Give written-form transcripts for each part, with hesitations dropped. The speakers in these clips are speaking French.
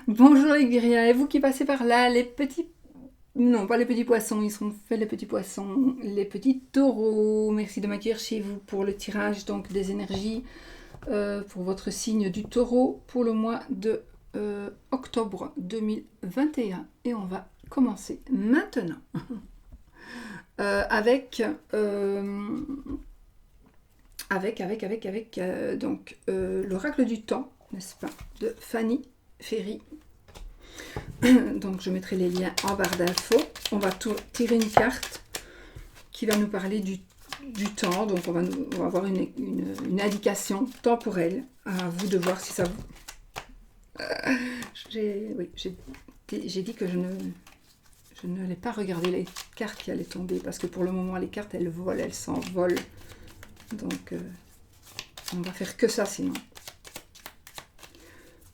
Bonjour les Guériens, et vous qui passez par là, les petits... Non, pas les petits poissons, ils seront faits les petits poissons, les petits taureaux. Merci de m'accueillir chez vous pour le tirage donc des énergies pour votre signe du taureau pour le mois de octobre 2021. Et on va commencer maintenant avec l'oracle du temps, n'est-ce pas, de Fanny Ferry. Donc je mettrai les liens en barre d'infos. On va tirer une carte qui va nous parler du temps. Donc on va avoir une indication temporelle. À vous de voir si ça vous... j'ai dit que je n'allais pas regarder les cartes qui allaient tomber parce que pour le moment les cartes elles volent, elles s'envolent. Donc on va faire que ça sinon.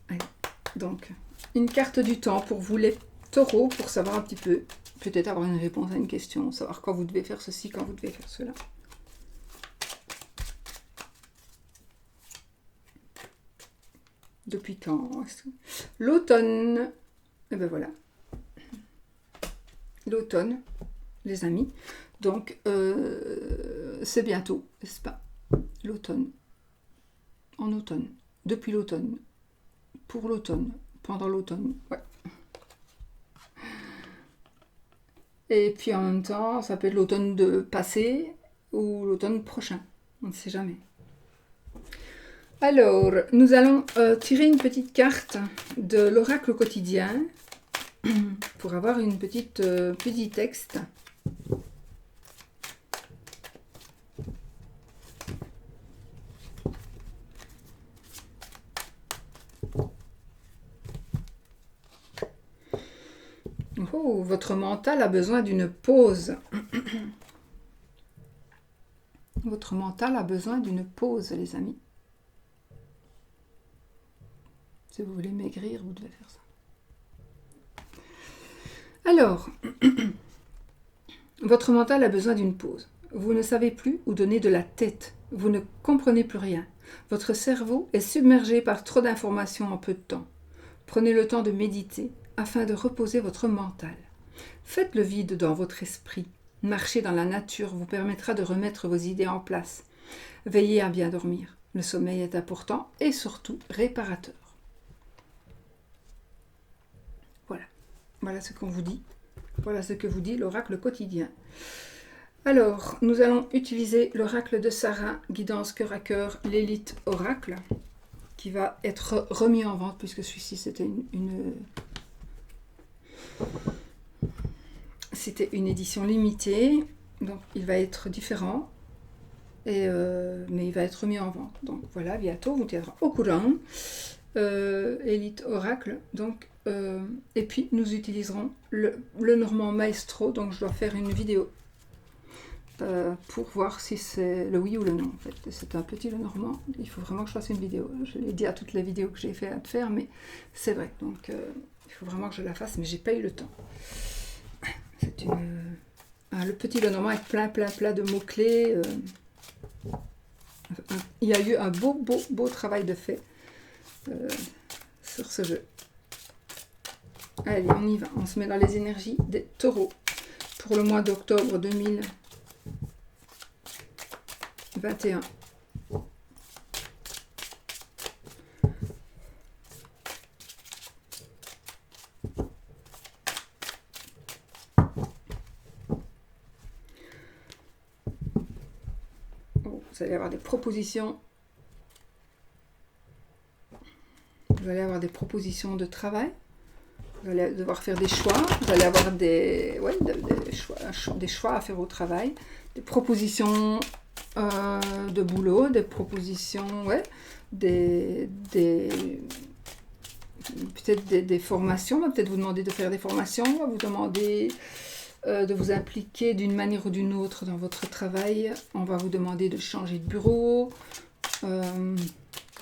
Allez, donc une carte du temps pour vous les taureaux, pour savoir un petit peu, peut-être avoir une réponse à une question, savoir quand vous devez faire ceci, quand vous devez faire cela. Depuis quand? L'automne. Et ben voilà. L'automne, les amis. Donc, c'est bientôt, n'est-ce pas? L'automne. En automne. Depuis l'automne. Pour l'automne. Pendant l'automne. Ouais. Et puis en même temps, ça peut être l'automne de passé ou l'automne prochain. On ne sait jamais. Alors, nous allons tirer une petite carte de l'oracle quotidien pour avoir une petit texte. Oh, votre mental a besoin d'une pause. Votre mental a besoin d'une pause, les amis. Si vous voulez maigrir, vous devez faire ça. Alors, votre mental a besoin d'une pause. Vous ne savez plus où donner de la tête. Vous ne comprenez plus rien. Votre cerveau est submergé par trop d'informations en peu de temps. Prenez le temps de méditer afin de reposer votre mental. Faites le vide dans votre esprit. Marcher dans la nature vous permettra de remettre vos idées en place. Veillez à bien dormir. Le sommeil est important et surtout réparateur. Voilà. Voilà ce qu'on vous dit. Voilà ce que vous dit l'oracle quotidien. Alors, nous allons utiliser l'oracle de Sarah, guidance cœur à cœur, l'élite oracle, qui va être remis en vente puisque celui-ci c'était c'était une édition limitée, donc il va être différent, mais il va être remis en vente. Donc voilà, bientôt, vous tiendra au courant. Élite Oracle, donc, et puis nous utiliserons le Normand Maestro, donc je dois faire une vidéo pour voir si c'est le oui ou le non. En fait, c'est un petit Lenormand, il faut vraiment que je fasse une vidéo. Je l'ai dit à toutes les vidéos que j'ai fait à te faire, mais c'est vrai, donc il faut vraiment que je la fasse, mais j'ai pas eu le temps. C'est le petit Lenormand avec plein de mots-clés. Il y a eu un beau travail de fait sur ce jeu. Allez, on y va. On se met dans les énergies des taureaux pour le mois d'octobre 2021. Vous allez avoir des propositions. Vous allez avoir des propositions de travail. Vous allez devoir faire des choix. Vous allez avoir des choix à faire au travail. Des propositions de boulot. Des propositions, peut-être des formations. On va peut-être vous demander de faire des formations. On va vous demander de vous impliquer d'une manière ou d'une autre dans votre travail. On va vous demander de changer de bureau, de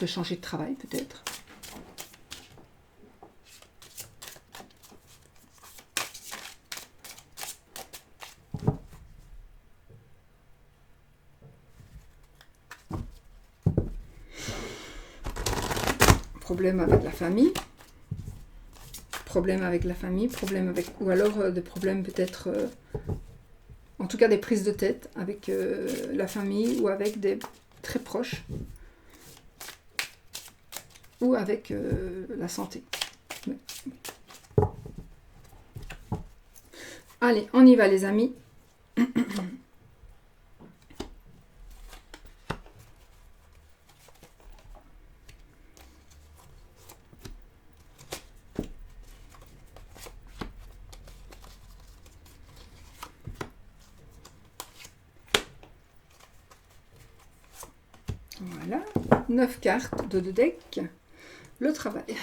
changer de travail peut-être. Problème avec la famille. problèmes avec la famille, problèmes avec, ou alors des problèmes peut-être, en tout cas des prises de tête avec la famille ou avec des très proches ou avec la santé. Ouais. Allez, on y va les amis. Voilà, 9 cartes de deux decks, le travail.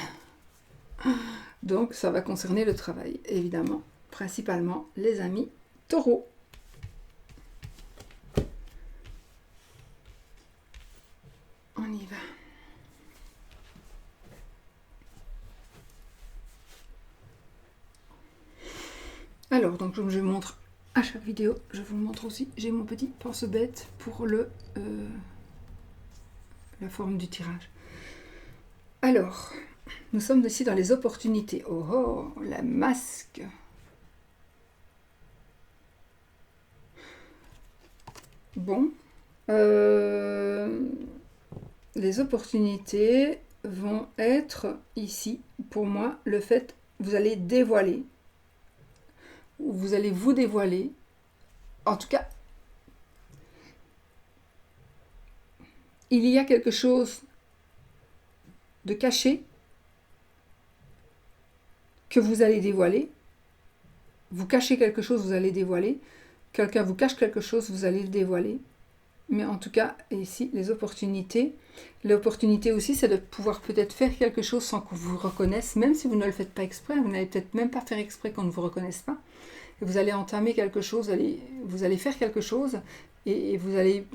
Donc ça va concerner le travail, évidemment, principalement les amis taureaux. On y va. Alors, donc comme je vous montre à chaque vidéo, je vous montre aussi, j'ai mon petit pense-bête pour le... la forme du tirage. Alors, nous sommes ici dans les opportunités. Oh, oh, la masque. Bon. Les opportunités vont être ici, pour moi, le fait, vous allez dévoiler. Vous allez vous dévoiler. En tout cas, il y a quelque chose de caché que vous allez dévoiler. Vous cachez quelque chose, vous allez dévoiler. Quelqu'un vous cache quelque chose, vous allez le dévoiler. Mais en tout cas, ici, les opportunités. L'opportunité aussi, c'est de pouvoir peut-être faire quelque chose sans qu'on vous reconnaisse, même si vous ne le faites pas exprès. Vous n'allez peut-être même pas faire exprès qu'on ne vous reconnaisse pas. Et vous allez entamer quelque chose, vous allez faire quelque chose, et vous allez...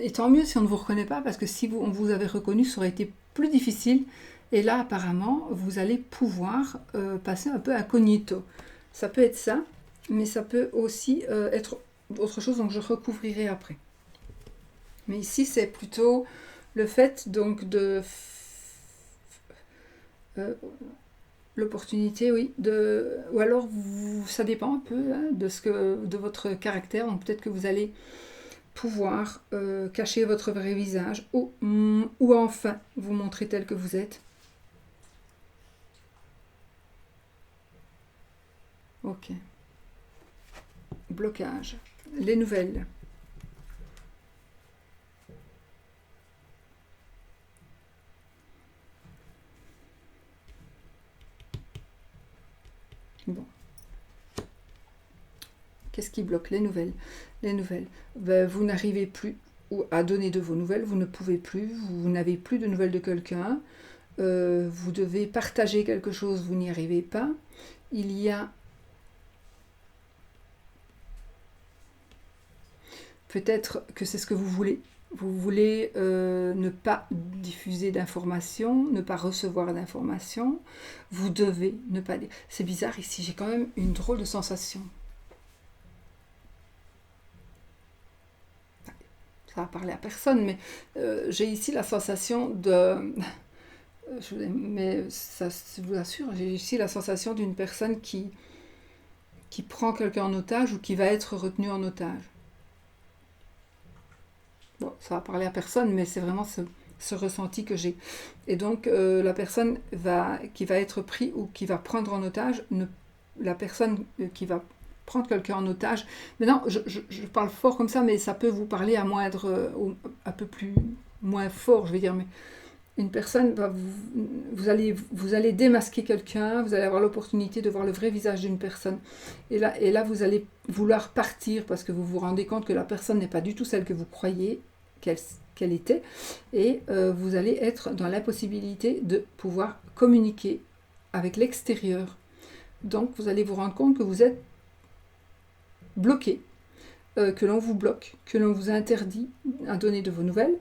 Et tant mieux si on ne vous reconnaît pas, parce que si on vous avait reconnu, ça aurait été plus difficile. Et là, apparemment, vous allez pouvoir passer un peu incognito. Ça peut être ça, mais ça peut aussi être autre chose, donc je recouvrirai après. Mais ici, c'est plutôt le fait donc de... l'opportunité, oui, ou alors ça dépend un peu hein, de votre caractère. Donc peut-être que vous allez pouvoir cacher votre vrai visage ou enfin vous montrer tel que vous êtes. Ok. Blocage. Les nouvelles. Bon. Qu'est-ce qui bloque? Les nouvelles. Les nouvelles. Ben, vous n'arrivez plus à donner de vos nouvelles, vous ne pouvez plus, vous n'avez plus de nouvelles de quelqu'un, vous devez partager quelque chose, vous n'y arrivez pas. Il y a peut-être que c'est ce que vous voulez. Vous voulez ne pas diffuser d'informations, ne pas recevoir d'informations. Vous devez ne pas... C'est bizarre ici, j'ai quand même une drôle de sensation. Ça va parler à personne, mais j'ai ici la sensation de... mais ça, je vous assure, j'ai ici la sensation d'une personne qui prend quelqu'un en otage ou qui va être retenu en otage. Bon, ça va parler à personne, mais c'est vraiment ce ressenti que j'ai. Et donc, la personne qui va être prise ou qui va prendre en otage, la personne qui va prendre quelqu'un en otage, maintenant, je parle fort comme ça, mais ça peut vous parler à moindre, un peu plus, moins fort, je vais dire, mais une personne va vous allez démasquer quelqu'un, vous allez avoir l'opportunité de voir le vrai visage d'une personne. Et là, vous allez vouloir partir parce que vous vous rendez compte que la personne n'est pas du tout celle que vous croyez qu'elle était. Et vous allez être dans l'impossibilité de pouvoir communiquer avec l'extérieur. Donc, vous allez vous rendre compte que vous êtes bloqué, que l'on vous bloque, que l'on vous interdit à donner de vos nouvelles.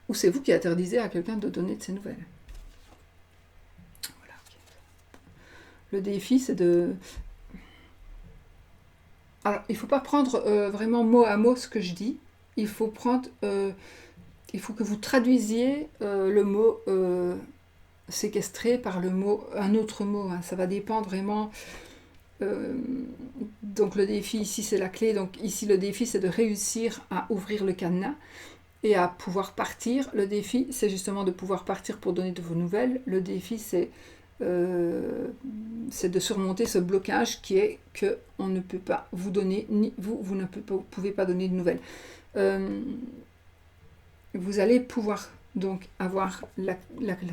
Ou c'est vous qui interdisez à quelqu'un de donner de ses nouvelles. Voilà. Le défi, c'est de Alors, il ne faut pas prendre vraiment mot à mot ce que je dis. Il faut prendre... il faut que vous traduisiez le mot séquestré par le mot, un autre mot. Hein. Ça va dépendre vraiment... donc le défi ici c'est la clé, donc ici le défi c'est de réussir à ouvrir le cadenas et à pouvoir partir. Le défi c'est justement de pouvoir partir pour donner de vos nouvelles. Le défi c'est de surmonter ce blocage qui est que on ne peut pas vous donner, ni vous ne pouvez pas donner de nouvelles. Vous allez pouvoir donc avoir la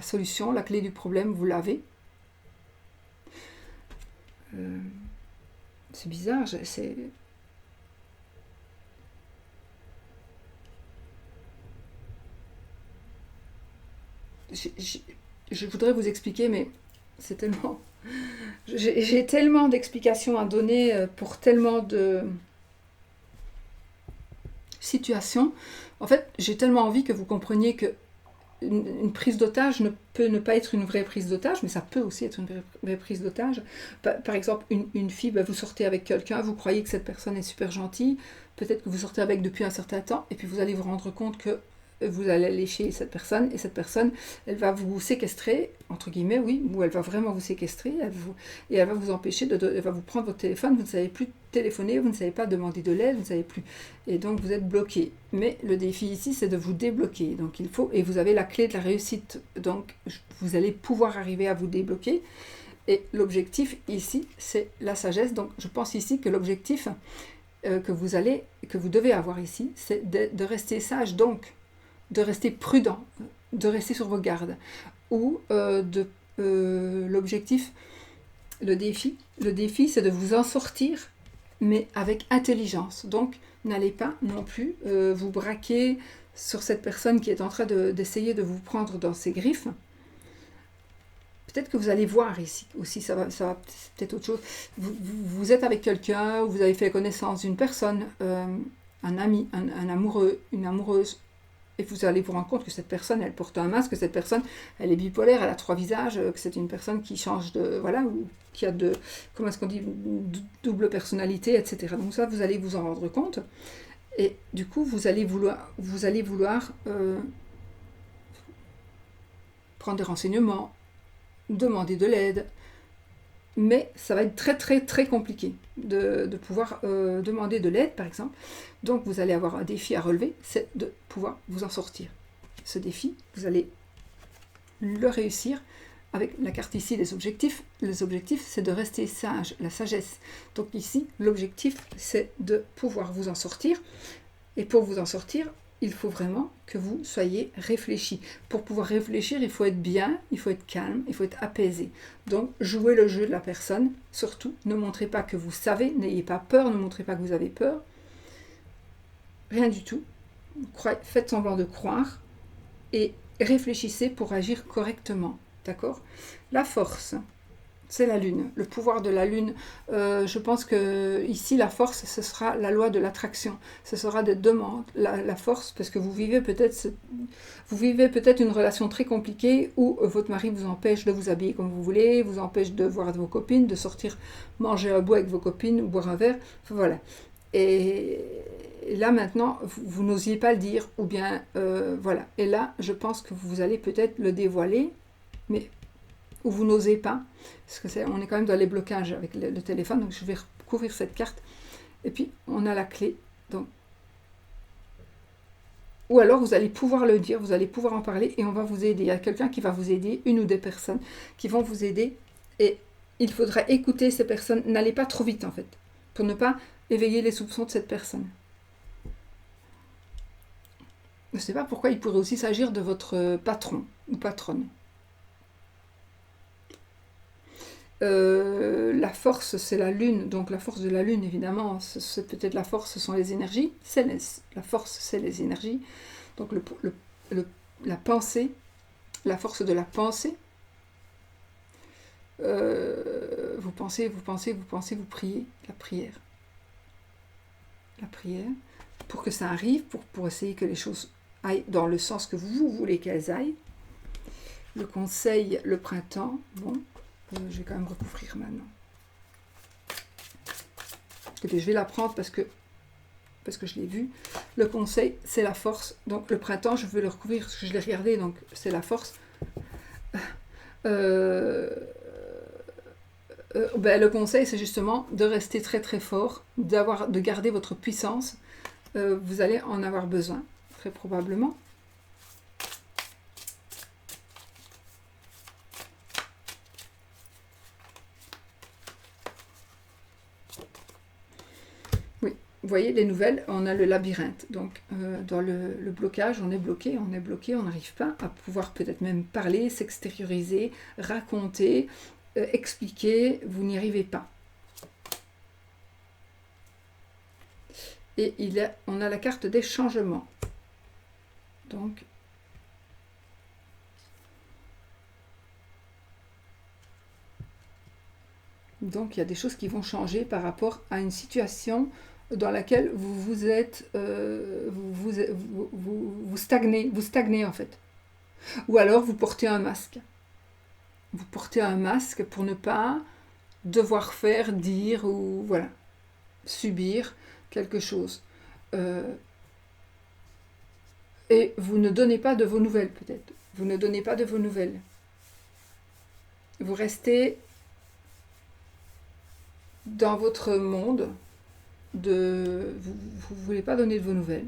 solution, la clé du problème, vous l'avez. C'est bizarre, je voudrais vous expliquer, mais c'est tellement... J'ai tellement d'explications à donner pour tellement de situations. En fait, j'ai tellement envie que vous compreniez que une prise d'otage ne peut ne pas être une vraie prise d'otage, mais ça peut aussi être une vraie prise d'otage. Par exemple, une fille, vous sortez avec quelqu'un, vous croyez que cette personne est super gentille, peut-être que vous sortez avec depuis un certain temps, et puis vous allez vous rendre compte que vous allez aller chez cette personne, et cette personne, elle va vous séquestrer, entre guillemets, oui, ou elle va vraiment vous séquestrer, et elle va vous empêcher, elle va vous prendre votre téléphone, vous ne savez plus téléphoner, vous ne savez pas demander de l'aide, vous ne savez plus, et donc vous êtes bloqué. Mais le défi ici, c'est de vous débloquer, donc il faut, et vous avez la clé de la réussite, donc vous allez pouvoir arriver à vous débloquer, et l'objectif ici, c'est la sagesse, donc je pense ici que l'objectif que vous devez avoir ici, c'est de rester sage, donc de rester prudent, de rester sur vos gardes, ou l'objectif, le défi c'est de vous en sortir, mais avec intelligence. Donc n'allez pas non plus vous braquer sur cette personne qui est en train d'essayer de vous prendre dans ses griffes. Peut-être que vous allez voir ici aussi, ça va peut-être autre chose. Vous êtes avec quelqu'un, vous avez fait connaissance d'une personne, un ami, un amoureux, une amoureuse, et vous allez vous rendre compte que cette personne, elle porte un masque, que cette personne, elle est bipolaire, elle a 3 visages, que c'est une personne qui change de... Voilà, ou qui a de... Comment est-ce qu'on dit, double personnalité, etc. Donc ça, vous allez vous en rendre compte. Et du coup, vous allez vouloir prendre des renseignements, demander de l'aide, mais ça va être très très très compliqué de pouvoir demander de l'aide, par exemple. Donc vous allez avoir un défi à relever, c'est de pouvoir vous en sortir. Ce défi, vous allez le réussir avec la carte ici des objectifs. Les objectifs, c'est de rester sage, la sagesse. Donc ici, l'objectif, c'est de pouvoir vous en sortir. Et pour vous en sortir, il faut vraiment que vous soyez réfléchi. Pour pouvoir réfléchir, il faut être bien, il faut être calme, il faut être apaisé. Donc, jouez le jeu de la personne. Surtout, ne montrez pas que vous savez, n'ayez pas peur, ne montrez pas que vous avez peur. Rien du tout. Faites semblant de croire et réfléchissez pour agir correctement. D'accord ? La force, c'est la lune, le pouvoir de la lune. Je pense que ici la force, ce sera la loi de l'attraction. Ce sera des demandes, la force, parce que vous vivez peut-être une relation très compliquée où votre mari vous empêche de vous habiller comme vous voulez, vous empêche de voir vos copines, de sortir manger un bout avec vos copines ou boire un verre. Enfin, voilà. Et là maintenant, vous n'osiez pas le dire, ou bien voilà. Et là, je pense que vous allez peut-être le dévoiler, mais ou vous n'osez pas, parce que on est quand même dans les blocages avec le téléphone, donc je vais recouvrir cette carte, et puis on a la clé, donc. Ou alors vous allez pouvoir le dire, vous allez pouvoir en parler, et on va vous aider. Il y a quelqu'un qui va vous aider, une ou des personnes qui vont vous aider, et il faudra écouter ces personnes, n'allez pas trop vite en fait, pour ne pas éveiller les soupçons de cette personne. Je ne sais pas pourquoi il pourrait aussi s'agir de votre patron ou patronne. La force, c'est la lune, donc la force de la lune, évidemment, c'est peut-être la force, ce sont les énergies, la force, c'est les énergies, donc la pensée, la force de la pensée, vous pensez, vous priez, la prière, pour que ça arrive, pour essayer que les choses aillent dans le sens que vous voulez qu'elles aillent. Le conseil, le printemps, bon, je vais quand même recouvrir maintenant. Écoutez, je vais la prendre parce que je l'ai vu. Le conseil, c'est la force. Donc le printemps, je veux le recouvrir parce que je l'ai regardé, donc c'est la force. Le conseil, c'est justement de rester très très fort, de garder votre puissance. Vous allez en avoir besoin, très probablement. Oui, vous voyez, les nouvelles, on a le labyrinthe. Donc, dans le blocage, on est bloqué, on n'arrive pas à pouvoir peut-être même parler, s'extérioriser, raconter, expliquer, vous n'y arrivez pas. Et on a la carte des changements. Donc, il y a des choses qui vont changer par rapport à une situation dans laquelle vous stagnez en fait. Ou alors vous portez un masque. Vous portez un masque pour ne pas devoir faire, dire ou voilà, subir quelque chose. Et vous ne donnez pas de vos nouvelles peut-être. Vous ne donnez pas de vos nouvelles. Vous restez dans votre monde, vous ne voulez pas donner de vos nouvelles.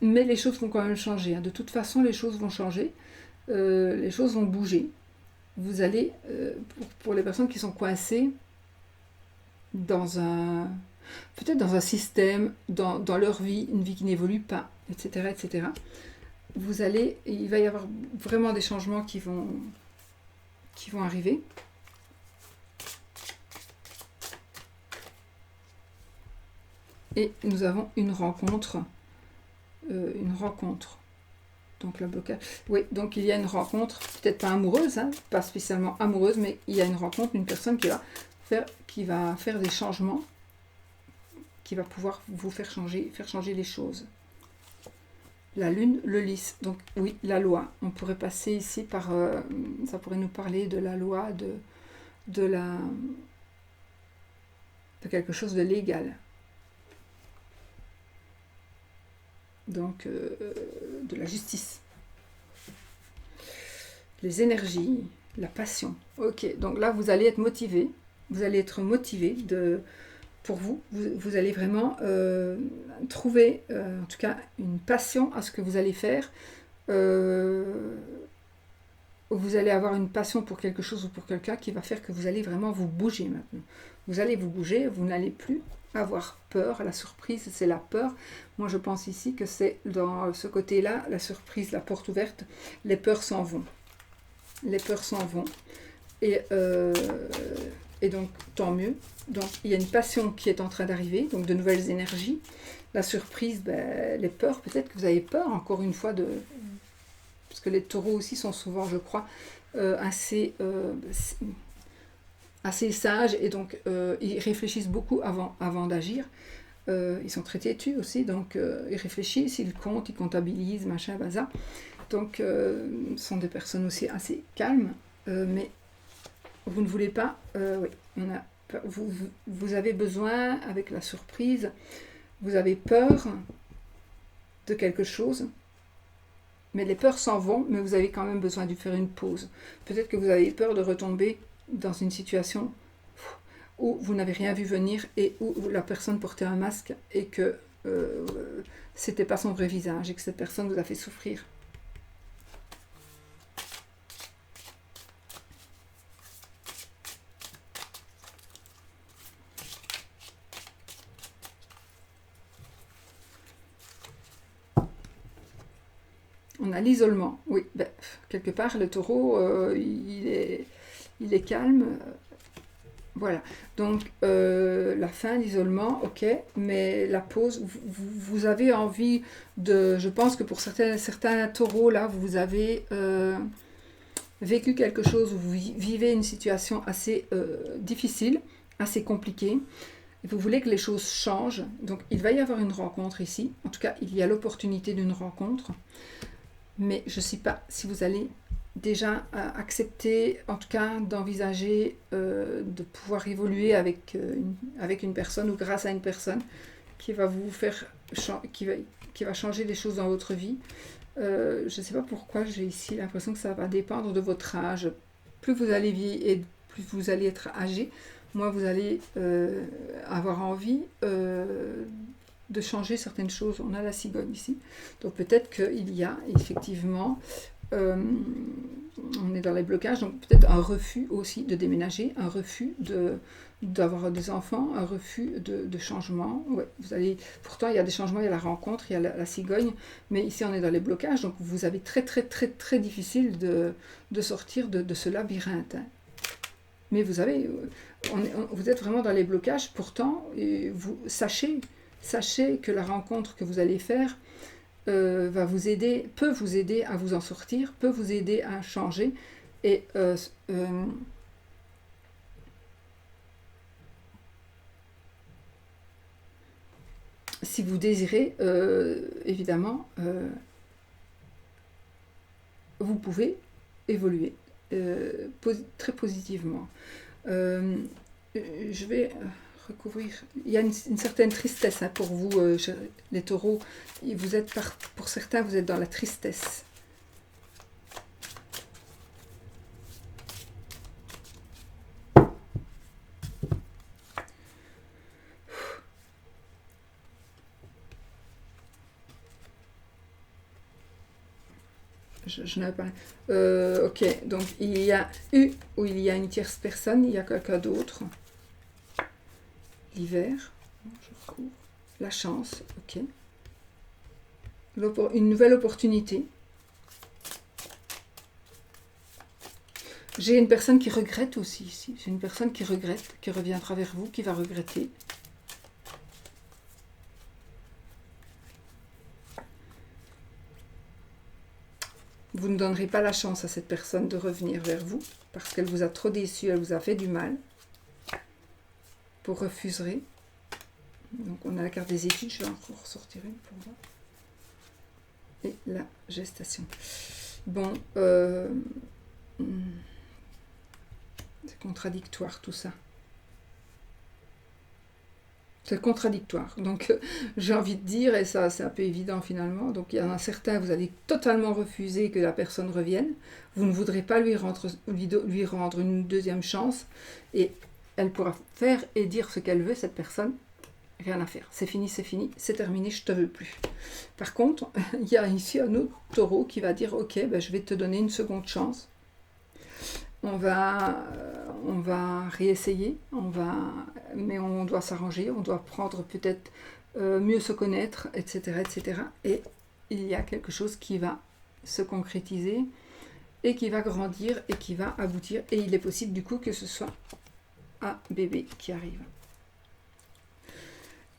Mais les choses vont quand même changer. De toute façon, les choses vont changer. Les choses vont bouger. Vous allez, pour les personnes qui sont coincées peut-être dans un système, dans leur vie, une vie qui n'évolue pas, etc., etc., il va y avoir vraiment des changements qui vont arriver. Et nous avons une rencontre. Donc le blocage. Oui, donc il y a une rencontre, peut-être pas amoureuse, pas spécialement amoureuse, mais il y a une rencontre, une personne qui va faire des changements, qui va pouvoir vous faire changer les choses. La lune, le lys. Donc oui, la loi. On pourrait passer ici par... ça pourrait nous parler de la loi, de quelque chose de légal. Donc, de la justice. Les énergies, la passion. Ok, donc là, vous allez être motivé. Vous allez être motivé pour vous. Vous allez vraiment trouver, en tout cas, une passion à ce que vous allez faire. Vous allez avoir une passion pour quelque chose ou pour quelqu'un qui va faire que vous allez vraiment vous bouger maintenant. Vous allez vous bouger, vous n'allez plus avoir peur. La surprise, c'est la peur. Moi, je pense ici que c'est dans ce côté-là, la surprise, la porte ouverte, les peurs s'en vont. Les peurs s'en vont. Et donc, tant mieux. Donc, il y a une passion qui est en train d'arriver, donc de nouvelles énergies. La surprise, les peurs, peut-être que vous avez peur, encore une fois, parce que les taureaux aussi sont souvent, je crois, assez sages, et donc ils réfléchissent beaucoup avant d'agir. Ils sont très têtus aussi, donc ils réfléchissent, ils comptent, ils comptabilisent, machin, bazar. Donc ce sont des personnes aussi assez calmes, mais vous ne voulez pas, oui, vous avez besoin, avec la surprise, vous avez peur de quelque chose, mais les peurs s'en vont, mais vous avez quand même besoin de faire une pause. Peut-être que vous avez peur de retomber dans une situation où vous n'avez rien vu venir et où la personne portait un masque et que c'était pas son vrai visage et que cette personne vous a fait souffrir. On a l'isolement, oui, quelque part le taureau il est calme, voilà, donc la fin, l'isolement, ok, mais la pause, vous avez envie je pense que pour certains taureaux là, vous avez vécu quelque chose, où vous vivez une situation assez difficile, assez compliquée, et vous voulez que les choses changent, donc il va y avoir une rencontre ici, en tout cas il y a l'opportunité d'une rencontre. Mais je ne sais pas si vous allez déjà accepter, en tout cas d'envisager de pouvoir évoluer avec une personne ou grâce à une personne qui va vous faire qui va changer des choses dans votre vie. Je ne sais pas pourquoi j'ai ici l'impression que ça va dépendre de votre âge. Plus vous allez vieillir et plus vous allez être âgé, moins vous allez avoir envie de changer certaines choses. On a la cigogne ici. Donc peut-être qu'il y a effectivement, on est dans les blocages, donc peut-être un refus aussi de déménager, un refus d'avoir des enfants, un refus de changement. Ouais, pourtant il y a des changements, il y a la rencontre, il y a la cigogne, mais ici on est dans les blocages, donc vous avez très difficile de sortir de ce labyrinthe. Hein. Mais vous êtes vraiment dans les blocages, pourtant vous sachez que la rencontre que vous allez faire peut vous aider à vous en sortir, peut vous aider à changer, et si vous désirez, évidemment, vous pouvez évoluer très positivement. Je vais recouvrir. Il y a une certaine tristesse hein, pour vous, les taureaux. Pour certains, vous êtes dans la tristesse. Je n'avais pas. Ok, donc il y a une tierce personne, il y a quelqu'un d'autre. L'hiver, je recouvre. La chance, ok. Une nouvelle opportunité. J'ai une personne qui regrette aussi ici. J'ai une personne qui regrette, qui reviendra vers vous, qui va regretter. Vous ne donnerez pas la chance à cette personne de revenir vers vous parce qu'elle vous a trop déçu, elle vous a fait du mal. Vous refuserez. Donc on a la carte des études, je vais encore ressortir une pour voir. Et la gestation. Bon, c'est contradictoire tout ça. C'est contradictoire. Donc j'ai envie de dire, et ça c'est un peu évident finalement, donc il y en a certains, vous allez totalement refuser que la personne revienne. Vous ne voudrez pas lui rendre une deuxième chance. Et elle pourra faire et dire ce qu'elle veut, cette personne. Rien à faire. C'est fini, c'est terminé, je te veux plus. Par contre, il y a ici un autre taureau qui va dire, ok, ben, je vais te donner une seconde chance. On va réessayer, mais on doit s'arranger, on doit prendre peut-être mieux se connaître, etc., etc. Et il y a quelque chose qui va se concrétiser et qui va grandir et qui va aboutir. Et il est possible du coup que ce soit un bébé qui arrive.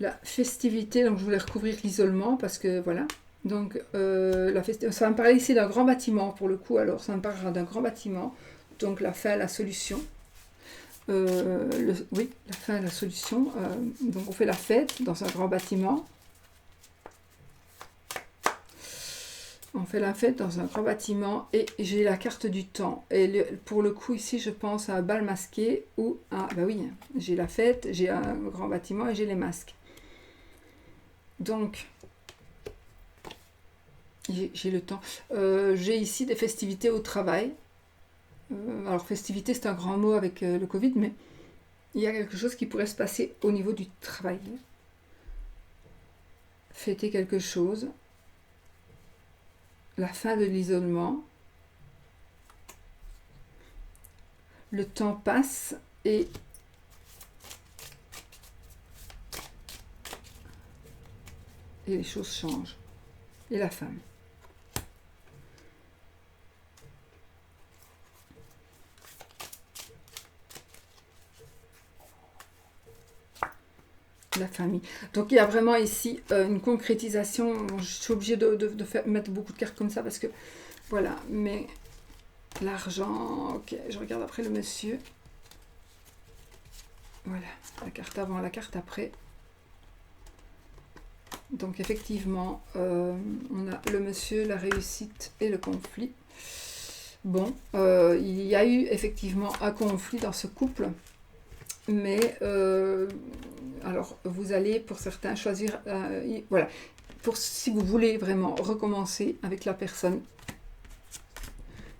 La festivité, donc je voulais recouvrir l'isolement parce que voilà. Donc ça va me parler ici d'un grand bâtiment pour le coup. Alors ça me parlera d'un grand bâtiment. Donc la fin, la solution. Oui, la fin, la solution. Donc on fait la fête dans un grand bâtiment. On fait la fête dans un grand bâtiment et j'ai la carte du temps. Et pour le coup, ici, je pense à un bal masqué ou à... Bah oui, j'ai la fête, j'ai un grand bâtiment et j'ai les masques. Donc, j'ai le temps. J'ai ici des festivités au travail. Alors, festivité, c'est un grand mot avec le Covid, mais il y a quelque chose qui pourrait se passer au niveau du travail. Fêter quelque chose. La fin de l'isolement. Le temps passe et les choses changent. Et la femme. La famille. Donc il y a vraiment ici une concrétisation. Bon, je suis obligée de mettre beaucoup de cartes comme ça parce que voilà, mais l'argent, ok, je regarde après le monsieur. Voilà, la carte avant, la carte après. Donc effectivement, on a le monsieur, la réussite et le conflit. Bon, il y a eu effectivement un conflit dans ce couple, mais alors vous allez pour certains choisir, voilà, si vous voulez vraiment recommencer avec la personne,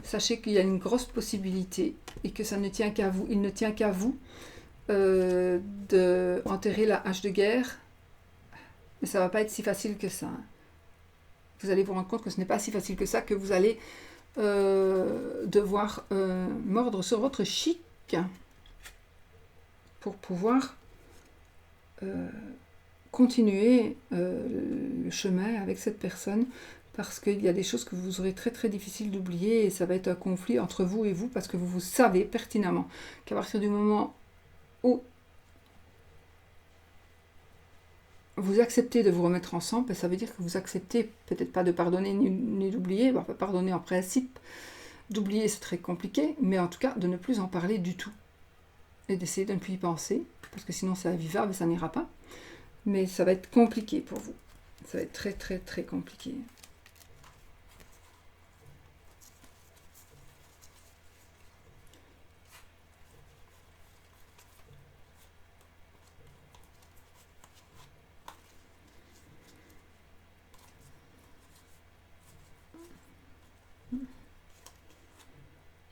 sachez qu'il y a une grosse possibilité et que ça ne tient qu'à vous, il ne tient qu'à vous d'enterrer la hache de guerre, mais ça ne va pas être si facile que ça. Vous allez vous rendre compte que ce n'est pas si facile que ça, que vous allez devoir mordre sur votre chic pour pouvoir continuer le chemin avec cette personne, parce qu'il y a des choses que vous aurez très très difficile d'oublier et ça va être un conflit entre vous et vous, parce que vous savez pertinemment qu'à partir du moment où vous acceptez de vous remettre ensemble, ça veut dire que vous acceptez peut-être pas de pardonner ni d'oublier, bon, pardonner en principe, d'oublier c'est très compliqué, mais en tout cas de ne plus en parler du tout et d'essayer de ne plus y penser, parce que sinon c'est invivable et ça n'ira pas, mais ça va être compliqué pour vous, ça va être très très très compliqué.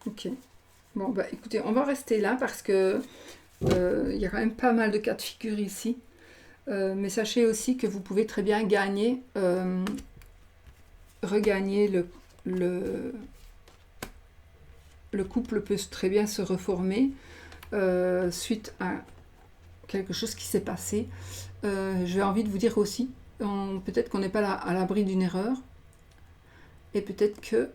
Ok. Bon, bah écoutez, on va rester là parce que il y a quand même pas mal de cas de figure ici. Mais sachez aussi que vous pouvez très bien gagner, regagner le couple peut très bien se reformer suite à quelque chose qui s'est passé. J'ai envie de vous dire aussi, peut-être qu'on n'est pas à l'abri d'une erreur et peut-être que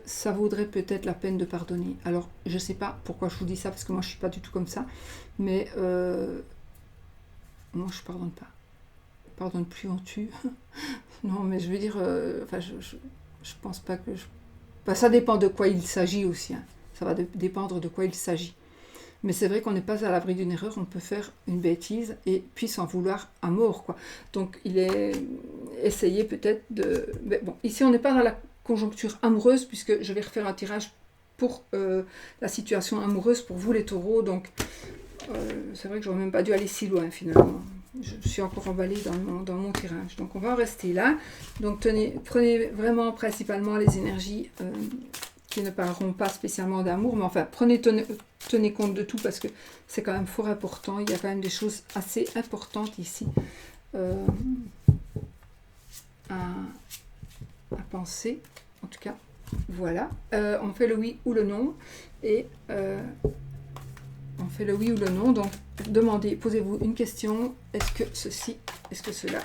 ça vaudrait peut-être la peine de pardonner. Alors, je ne sais pas pourquoi je vous dis ça, parce que moi, je ne suis pas du tout comme ça. Mais moi, je ne pardonne pas. Pardonne plus, on tue. Non, mais je veux dire, enfin, je pense pas que... ça dépend de quoi il s'agit aussi. Hein. Ça va dépendre de quoi il s'agit. Mais c'est vrai qu'on n'est pas à l'abri d'une erreur. On peut faire une bêtise et puis s'en vouloir à mort, quoi. Donc, il est essayé peut-être de... Mais bon, ici, on n'est pas dans la conjoncture amoureuse, puisque je vais refaire un tirage pour la situation amoureuse pour vous les taureaux, donc c'est vrai que j'aurais même pas dû aller si loin finalement, je suis encore emballée dans mon tirage, donc on va en rester là. Donc prenez vraiment principalement les énergies qui ne parleront pas spécialement d'amour, mais enfin tenez compte de tout, parce que c'est quand même fort important, il y a quand même des choses assez importantes ici à penser, en tout cas. Voilà, on fait le oui ou le non, et on fait le oui ou le non, donc demandez, posez-vous une question, est-ce que ceci, est-ce que cela,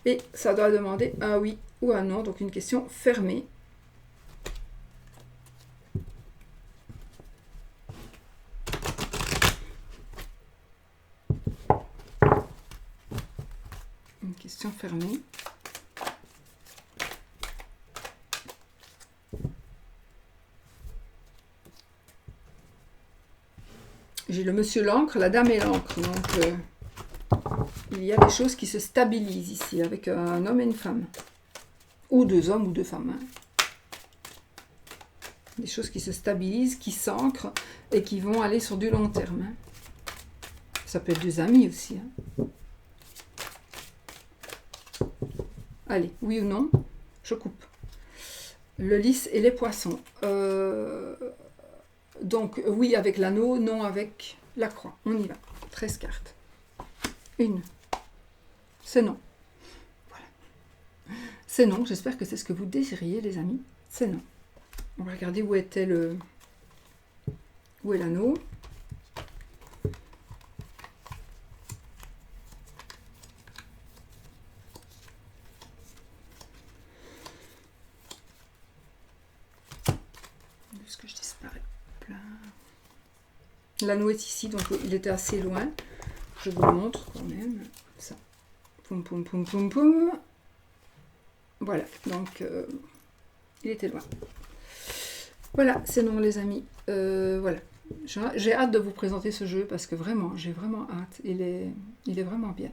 et ça doit demander un oui ou un non, donc une question fermée. Une question fermée. J'ai le monsieur l'encre, la dame et l'encre. Donc, il y a des choses qui se stabilisent ici, avec un homme et une femme. Ou deux hommes ou deux femmes. Hein. Des choses qui se stabilisent, qui s'ancrent et qui vont aller sur du long terme. Hein. Ça peut être deux amis aussi. Hein. Allez, oui ou non? Je coupe. Le lys et les poissons. Donc, oui avec l'anneau, non avec la croix. On y va. 13 cartes. Une. C'est non. Voilà. C'est non. J'espère que c'est ce que vous désiriez, les amis. C'est non. On va regarder où est l'anneau. Est-ce que je disparais? L'anneau est ici, donc il était assez loin. Je vous le montre quand même. Ça. Poum, poum, poum, poum, poum. Voilà, donc il était loin. Voilà, c'est non les amis. Voilà. J'ai hâte de vous présenter ce jeu parce que vraiment, j'ai vraiment hâte. Il est vraiment bien.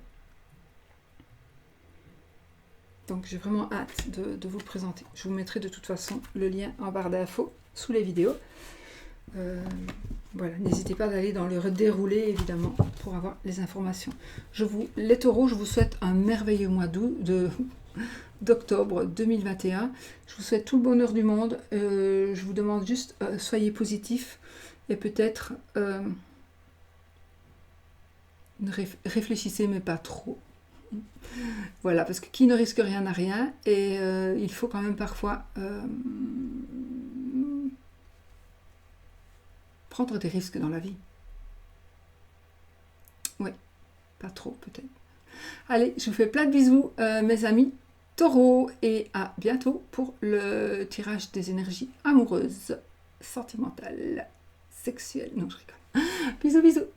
Donc j'ai vraiment hâte de vous le présenter. Je vous mettrai de toute façon le lien en barre d'infos sous les vidéos. Voilà, n'hésitez pas d'aller dans le déroulé évidemment pour avoir les informations. Les taureaux, je vous souhaite un merveilleux mois d'octobre 2021. Je vous souhaite tout le bonheur du monde. Je vous demande juste, soyez positifs et peut-être réfléchissez, mais pas trop. Voilà, parce que qui ne risque rien n'a rien, et il faut quand même parfois prendre des risques dans la vie. Oui, pas trop peut-être. Allez, je vous fais plein de bisous, mes amis taureaux, et à bientôt pour le tirage des énergies amoureuses, sentimentales, sexuelles. Non, je rigole. Bisous, bisous.